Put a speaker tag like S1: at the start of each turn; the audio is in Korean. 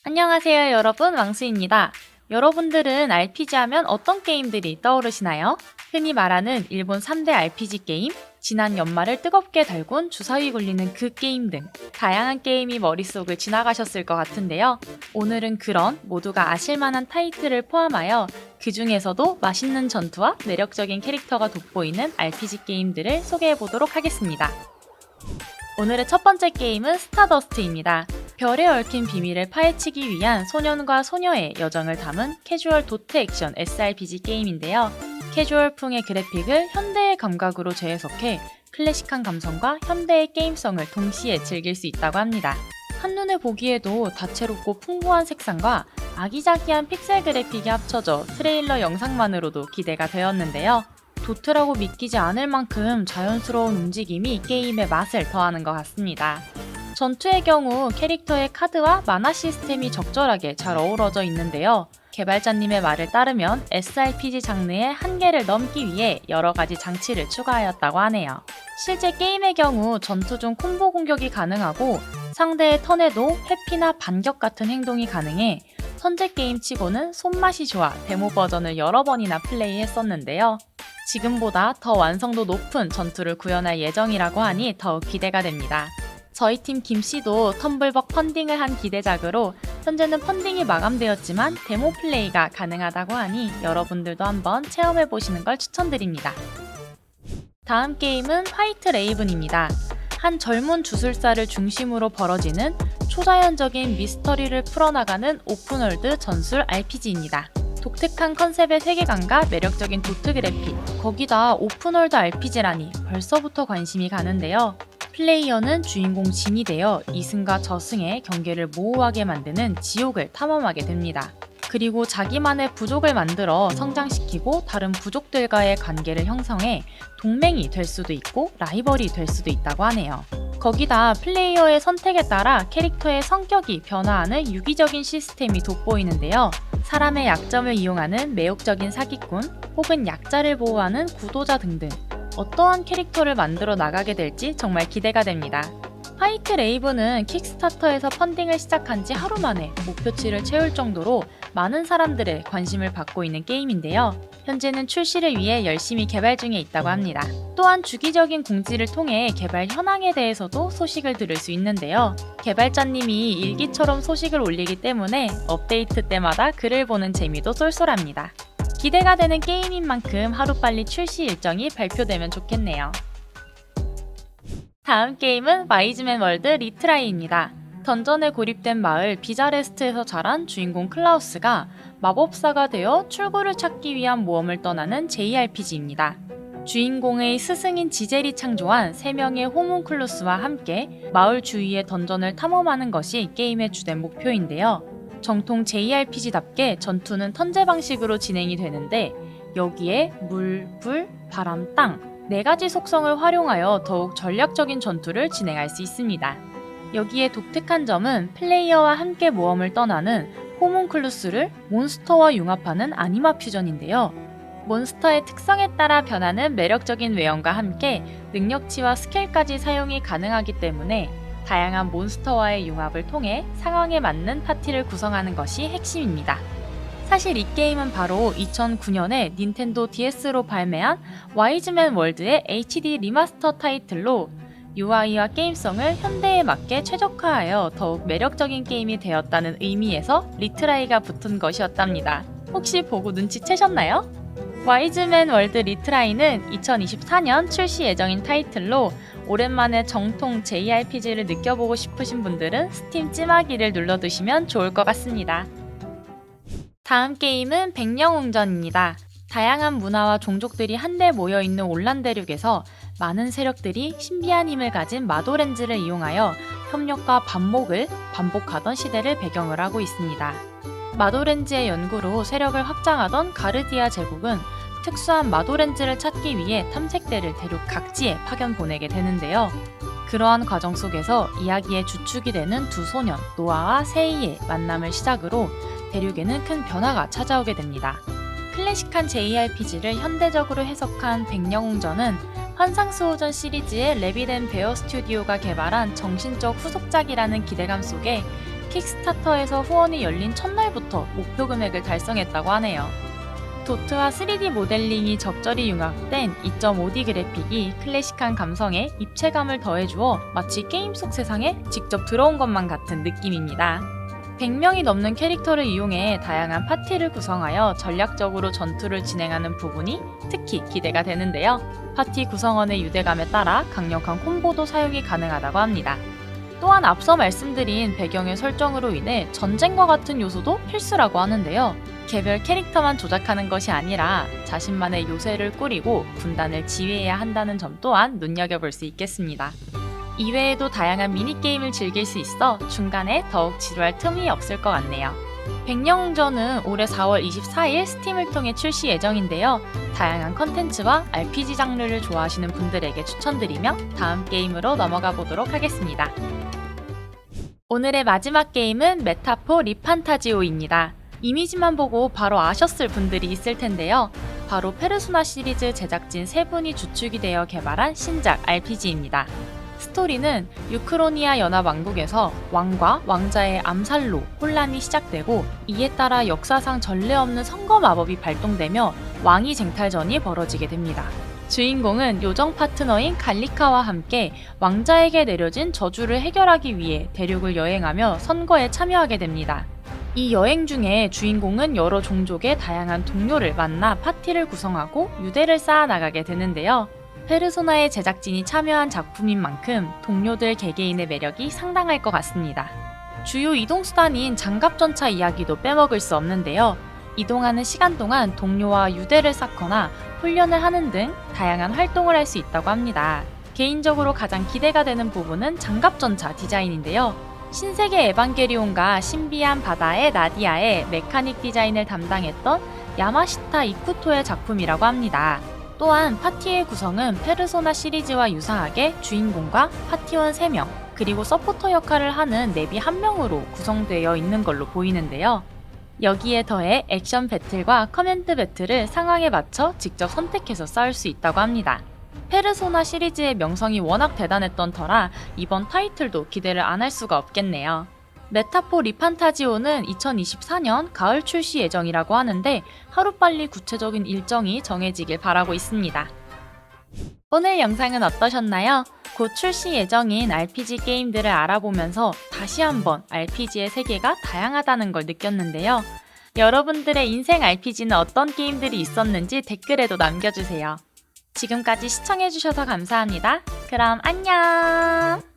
S1: 안녕하세요 여러분, 왕수입니다. 여러분들은 RPG 하면 어떤 게임들이 떠오르시나요? 흔히 말하는 일본 3대 RPG 게임, 지난 연말을 뜨겁게 달군 주사위 굴리는 그 게임 등 다양한 게임이 머릿속을 지나가셨을 것 같은데요. 오늘은 그런 모두가 아실만한 타이틀을 포함하여 그 중에서도 맛있는 전투와 매력적인 캐릭터가 돋보이는 RPG 게임들을 소개해보도록 하겠습니다. 오늘의 첫 번째 게임은 스타더스트입니다. 별에 얽힌 비밀을 파헤치기 위한 소년과 소녀의 여정을 담은 캐주얼 도트 액션 SRPG 게임인데요. 캐주얼풍의 그래픽을 현대의 감각으로 재해석해 클래식한 감성과 현대의 게임성을 동시에 즐길 수 있다고 합니다. 한눈에 보기에도 다채롭고 풍부한 색상과 아기자기한 픽셀 그래픽이 합쳐져 트레일러 영상만으로도 기대가 되었는데요. 도트라고 믿기지 않을 만큼 자연스러운 움직임이 게임의 맛을 더하는 것 같습니다. 전투의 경우 캐릭터의 카드와 마나 시스템이 적절하게 잘 어우러져 있는데요. 개발자님의 말을 따르면 SRPG 장르의 한계를 넘기 위해 여러 가지 장치를 추가하였다고 하네요. 실제 게임의 경우 전투 중 콤보 공격이 가능하고 상대의 턴에도 회피나 반격 같은 행동이 가능해 현재 게임치고는 손맛이 좋아 데모 버전을 여러 번이나 플레이했었는데요. 지금보다 더 완성도 높은 전투를 구현할 예정이라고 하니 더욱 기대가 됩니다. 저희 팀 김씨도 텀블벅 펀딩을 한 기대작으로 현재는 펀딩이 마감되었지만 데모 플레이가 가능하다고 하니 여러분들도 한번 체험해보시는 걸 추천드립니다. 다음 게임은 화이트 레이븐입니다. 한 젊은 주술사를 중심으로 벌어지는 초자연적인 미스터리를 풀어나가는 오픈월드 전술 RPG입니다. 독특한 컨셉의 세계관과 매력적인 도트 그래픽, 거기다 오픈월드 RPG라니 벌써부터 관심이 가는데요. 플레이어는 주인공 진이 되어 이승과 저승의 경계를 모호하게 만드는 지옥을 탐험하게 됩니다. 그리고 자기만의 부족을 만들어 성장시키고 다른 부족들과의 관계를 형성해 동맹이 될 수도 있고 라이벌이 될 수도 있다고 하네요. 거기다 플레이어의 선택에 따라 캐릭터의 성격이 변화하는 유기적인 시스템이 돋보이는데요. 사람의 약점을 이용하는 매혹적인 사기꾼 혹은 약자를 보호하는 구도자 등등 어떠한 캐릭터를 만들어 나가게 될지 정말 기대가 됩니다. 화이트 레이븐은 킥스타터에서 펀딩을 시작한 지 하루 만에 목표치를 채울 정도로 많은 사람들의 관심을 받고 있는 게임인데요. 현재는 출시를 위해 열심히 개발 중에 있다고 합니다. 또한 주기적인 공지를 통해 개발 현황에 대해서도 소식을 들을 수 있는데요. 개발자님이 일기처럼 소식을 올리기 때문에 업데이트 때마다 글을 보는 재미도 쏠쏠합니다. 기대가 되는 게임인 만큼 하루빨리 출시 일정이 발표되면 좋겠네요. 다음 게임은 와이즈맨 월드 리트라이입니다. 던전에 고립된 마을 비자레스트에서 자란 주인공 클라우스가 마법사가 되어 출구를 찾기 위한 모험을 떠나는 JRPG입니다. 주인공의 스승인 지젤이 창조한 3명의 호문클루스와 함께 마을 주위의 던전을 탐험하는 것이 게임의 주된 목표인데요. 정통 JRPG답게 전투는 턴제 방식으로 진행이 되는데 여기에 물, 불, 바람, 땅 4가지 속성을 활용하여 더욱 전략적인 전투를 진행할 수 있습니다. 여기에 독특한 점은 플레이어와 함께 모험을 떠나는 호문클루스를 몬스터와 융합하는 아니마 퓨전인데요. 몬스터의 특성에 따라 변하는 매력적인 외형과 함께 능력치와 스킬까지 사용이 가능하기 때문에 다양한 몬스터와의 융합을 통해 상황에 맞는 파티를 구성하는 것이 핵심입니다. 사실 이 게임은 바로 2009년에 닌텐도 DS로 발매한 와이즈맨 월드의 HD 리마스터 타이틀로 UI와 게임성을 현대에 맞게 최적화하여 더욱 매력적인 게임이 되었다는 의미에서 리트라이가 붙은 것이었답니다. 혹시 보고 눈치채셨나요? 와이즈맨 월드 리트라이는 2024년 출시 예정인 타이틀로 오랜만에 정통 JRPG를 느껴보고 싶으신 분들은 스팀 찜하기를 눌러두시면 좋을 것 같습니다. 다음 게임은 백령웅전입니다. 다양한 문화와 종족들이 한데 모여있는 올란 대륙에서 많은 세력들이 신비한 힘을 가진 마도렌즈를 이용하여 협력과 반목을 반복하던 시대를 배경을 하고 있습니다. 마도렌즈의 연구로 세력을 확장하던 가르디아 제국은 특수한 마도렌즈를 찾기 위해 탐색대를 대륙 각지에 파견 보내게 되는데요. 그러한 과정 속에서 이야기의 주축이 되는 두 소년 노아와 세이의 만남을 시작으로 대륙에는 큰 변화가 찾아오게 됩니다. 클래식한 JRPG를 현대적으로 해석한 백령웅전은 환상수호전 시리즈의 레빗 앤 베어 스튜디오가 개발한 정신적 후속작이라는 기대감 속에 킥스타터에서 후원이 열린 첫날부터 목표 금액을 달성했다고 하네요. 도트와 3D 모델링이 적절히 융합된 2.5D 그래픽이 클래식한 감성에 입체감을 더해주어 마치 게임 속 세상에 직접 들어온 것만 같은 느낌입니다. 100명이 넘는 캐릭터를 이용해 다양한 파티를 구성하여 전략적으로 전투를 진행하는 부분이 특히 기대가 되는데요. 파티 구성원의 유대감에 따라 강력한 콤보도 사용이 가능하다고 합니다. 또한 앞서 말씀드린 배경의 설정으로 인해 전쟁과 같은 요소도 필수라고 하는데요. 개별 캐릭터만 조작하는 것이 아니라 자신만의 요새를 꾸리고 군단을 지휘해야 한다는 점 또한 눈여겨볼 수 있겠습니다. 이외에도 다양한 미니게임을 즐길 수 있어 중간에 더욱 지루할 틈이 없을 것 같네요. 백령웅전은 올해 4월 24일 스팀을 통해 출시 예정인데요. 다양한 컨텐츠와 RPG 장르를 좋아하시는 분들에게 추천드리며 다음 게임으로 넘어가 보도록 하겠습니다. 오늘의 마지막 게임은 메타포 리판타지오입니다. 이미지만 보고 바로 아셨을 분들이 있을 텐데요. 바로 페르소나 시리즈 제작진 3분이 주축이 되어 개발한 신작 RPG입니다. 스토리는 유크로니아 연합왕국에서 왕과 왕자의 암살로 혼란이 시작되고 이에 따라 역사상 전례 없는 선거 마법이 발동되며 왕위 쟁탈전이 벌어지게 됩니다. 주인공은 요정 파트너인 갈리카와 함께 왕자에게 내려진 저주를 해결하기 위해 대륙을 여행하며 선거에 참여하게 됩니다. 이 여행 중에 주인공은 여러 종족의 다양한 동료를 만나 파티를 구성하고 유대를 쌓아나가게 되는데요. 페르소나의 제작진이 참여한 작품인 만큼 동료들 개개인의 매력이 상당할 것 같습니다. 주요 이동수단인 장갑전차 이야기도 빼먹을 수 없는데요. 이동하는 시간 동안 동료와 유대를 쌓거나 훈련을 하는 등 다양한 활동을 할 수 있다고 합니다. 개인적으로 가장 기대가 되는 부분은 장갑전차 디자인인데요. 신세계 에반게리온과 신비한 바다의 나디아의 메카닉 디자인을 담당했던 야마시타 이쿠토의 작품이라고 합니다. 또한 파티의 구성은 페르소나 시리즈와 유사하게 주인공과 파티원 3명, 그리고 서포터 역할을 하는 내비 1명으로 구성되어 있는 걸로 보이는데요. 여기에 더해 액션 배틀과 커맨드 배틀을 상황에 맞춰 직접 선택해서 싸울 수 있다고 합니다. 페르소나 시리즈의 명성이 워낙 대단했던 터라 이번 타이틀도 기대를 안 할 수가 없겠네요. 메타포 리판타지오는 2024년 가을 출시 예정이라고 하는데 하루빨리 구체적인 일정이 정해지길 바라고 있습니다. 오늘 영상은 어떠셨나요? 곧 출시 예정인 RPG 게임들을 알아보면서 다시 한번 RPG의 세계가 다양하다는 걸 느꼈는데요. 여러분들의 인생 RPG는 어떤 게임들이 있었는지 댓글에도 남겨주세요. 지금까지 시청해주셔서 감사합니다. 그럼 안녕!